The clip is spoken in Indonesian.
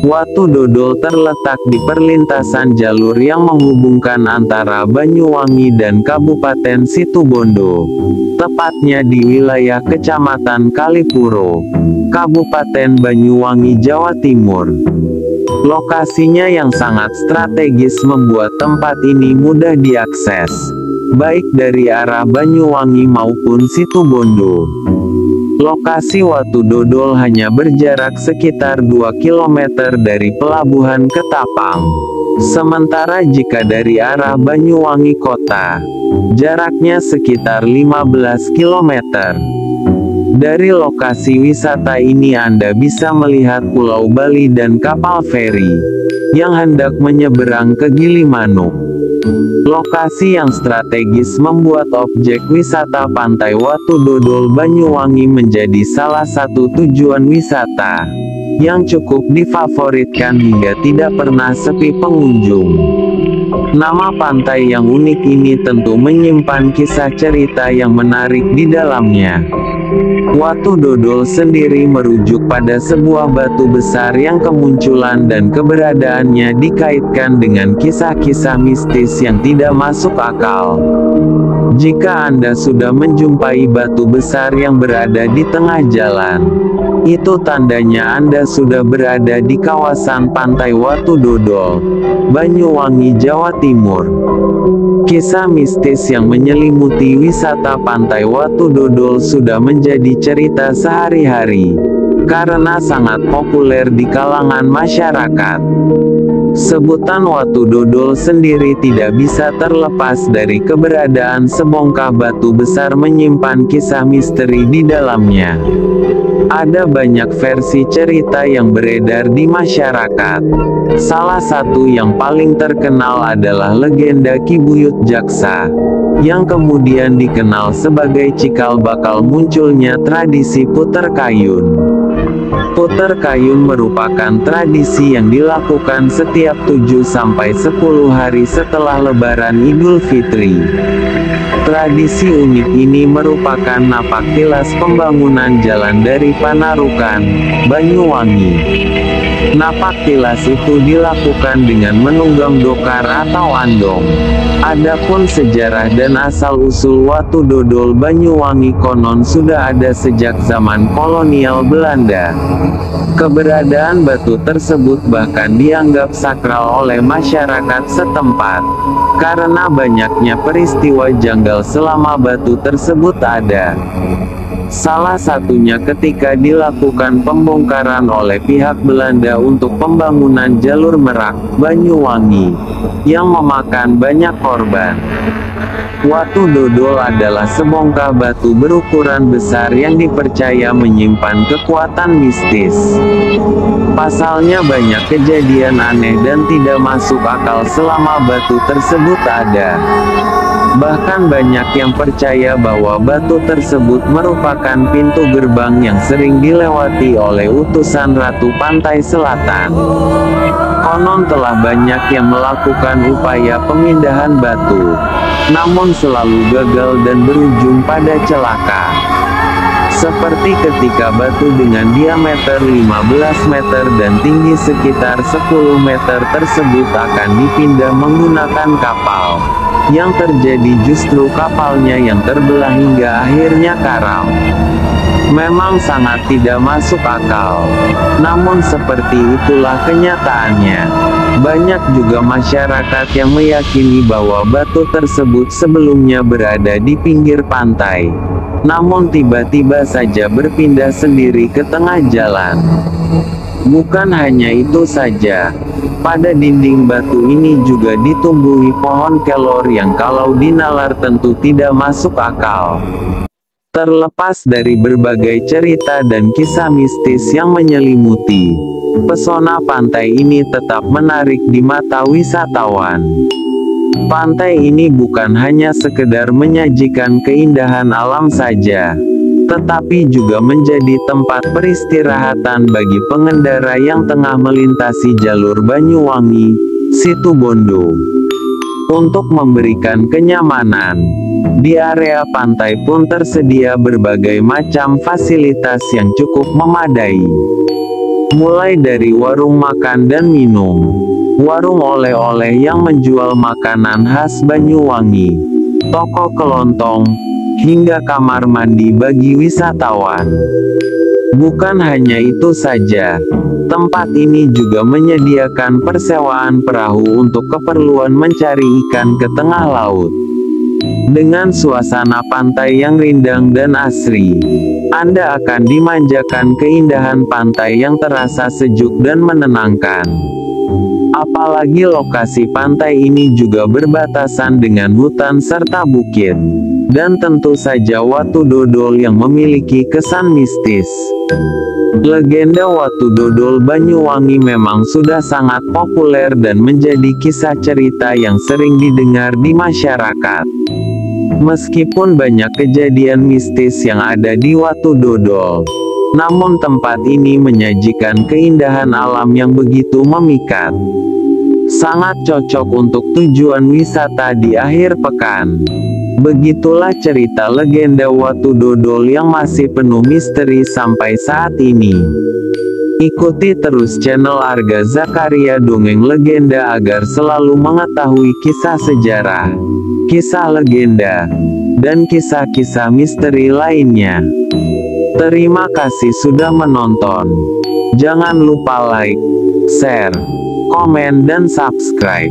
Watu Dodol terletak di perlintasan jalur yang menghubungkan antara Banyuwangi dan Kabupaten Situbondo. Tepatnya di wilayah Kecamatan Kalipuro, Kabupaten Banyuwangi, Jawa Timur. Lokasinya yang sangat strategis membuat tempat ini mudah diakses, baik dari arah Banyuwangi maupun Situbondo. Lokasi Watu Dodol hanya berjarak sekitar 2 km dari Pelabuhan Ketapang. Sementara jika dari arah Banyuwangi Kota, jaraknya sekitar 15 km. Dari lokasi wisata ini Anda bisa melihat Pulau Bali dan kapal feri yang hendak menyeberang ke Gilimanuk. Lokasi yang strategis membuat objek wisata Pantai Watu Dodol Banyuwangi menjadi salah satu tujuan wisata yang cukup difavoritkan hingga tidak pernah sepi pengunjung. Nama pantai yang unik ini tentu menyimpan kisah cerita yang menarik di dalamnya. Watu Dodol sendiri merujuk pada sebuah batu besar yang kemunculan dan keberadaannya dikaitkan dengan kisah-kisah mistis yang tidak masuk akal. Jika Anda sudah menjumpai batu besar yang berada di tengah jalan, itu tandanya Anda sudah berada di kawasan Pantai Watu Dodol, Banyuwangi, Jawa Timur. Kisah mistis yang menyelimuti wisata Pantai Watu Dodol sudah menjadi cerita sehari-hari, karena sangat populer di kalangan masyarakat. Sebutan Watu Dodol sendiri tidak bisa terlepas dari keberadaan sebongkah batu besar menyimpan kisah misteri di dalamnya. Ada banyak versi cerita yang beredar di masyarakat. Salah satu yang paling terkenal adalah legenda Ki Buyut Jaksa, yang kemudian dikenal sebagai cikal bakal munculnya tradisi puter kayun. Puter kayun merupakan tradisi yang dilakukan setiap 7-10 hari setelah Lebaran Idul Fitri. Tradisi unik ini merupakan napak tilas pembangunan jalan dari Panarukan, Banyuwangi. Napak tilas itu dilakukan dengan menunggang dokar atau andong. Adapun sejarah dan asal-usul Watu Dodol Banyuwangi konon sudah ada sejak zaman kolonial Belanda. Keberadaan batu tersebut bahkan dianggap sakral oleh masyarakat setempat, karena banyaknya peristiwa janggal selama batu tersebut ada. Salah satunya ketika dilakukan pembongkaran oleh pihak Belanda untuk pembangunan jalur Merak, Banyuwangi, yang memakan banyak korban. Watu Dodol adalah sebongkah batu berukuran besar yang dipercaya menyimpan kekuatan mistis. Pasalnya banyak kejadian aneh dan tidak masuk akal selama batu tersebut ada. Bahkan banyak yang percaya bahwa batu tersebut merupakan pintu gerbang yang sering dilewati oleh utusan Ratu Pantai Selatan. Konon telah banyak yang melakukan upaya pemindahan batu, namun selalu gagal dan berujung pada celaka. Seperti ketika batu dengan diameter 15 meter dan tinggi sekitar 10 meter tersebut akan dipindah menggunakan kapal. Yang terjadi justru kapalnya yang terbelah hingga akhirnya karam. Memang sangat tidak masuk akal. Namun seperti itulah kenyataannya. Banyak juga masyarakat yang meyakini bahwa batu tersebut sebelumnya berada di pinggir pantai, namun tiba-tiba saja berpindah sendiri ke tengah jalan. Bukan hanya itu saja, pada dinding batu ini juga ditumbuhi pohon kelor yang kalau dinalar tentu tidak masuk akal. Terlepas dari berbagai cerita dan kisah mistis yang menyelimuti, pesona pantai ini tetap menarik di mata wisatawan. Pantai ini bukan hanya sekedar menyajikan keindahan alam saja, tetapi juga menjadi tempat peristirahatan bagi pengendara yang tengah melintasi jalur Banyuwangi, Situbondo. Untuk memberikan kenyamanan, di area pantai pun tersedia berbagai macam fasilitas yang cukup memadai. Mulai dari warung makan dan minum, warung oleh-oleh yang menjual makanan khas Banyuwangi, toko kelontong, hingga kamar mandi bagi wisatawan. Bukan hanya itu saja, tempat ini juga menyediakan persewaan perahu untuk keperluan mencari ikan ke tengah laut. Dengan suasana pantai yang rindang dan asri, Anda akan dimanjakan keindahan pantai yang terasa sejuk dan menenangkan. Apalagi lokasi pantai ini juga berbatasan dengan hutan serta bukit. Dan tentu saja Watu Dodol yang memiliki kesan mistis. Legenda Watu Dodol Banyuwangi memang sudah sangat populer dan menjadi kisah cerita yang sering didengar di masyarakat. Meskipun banyak kejadian mistis yang ada di Watu Dodol, namun tempat ini menyajikan keindahan alam yang begitu memikat. Sangat cocok untuk tujuan wisata di akhir pekan. Begitulah cerita legenda Watu Dodol yang masih penuh misteri sampai saat ini. Ikuti terus channel Arga Zakaria Dongeng Legenda agar selalu mengetahui kisah sejarah, kisah legenda, dan kisah-kisah misteri lainnya. Terima kasih sudah menonton. Jangan lupa like, share, komen dan subscribe.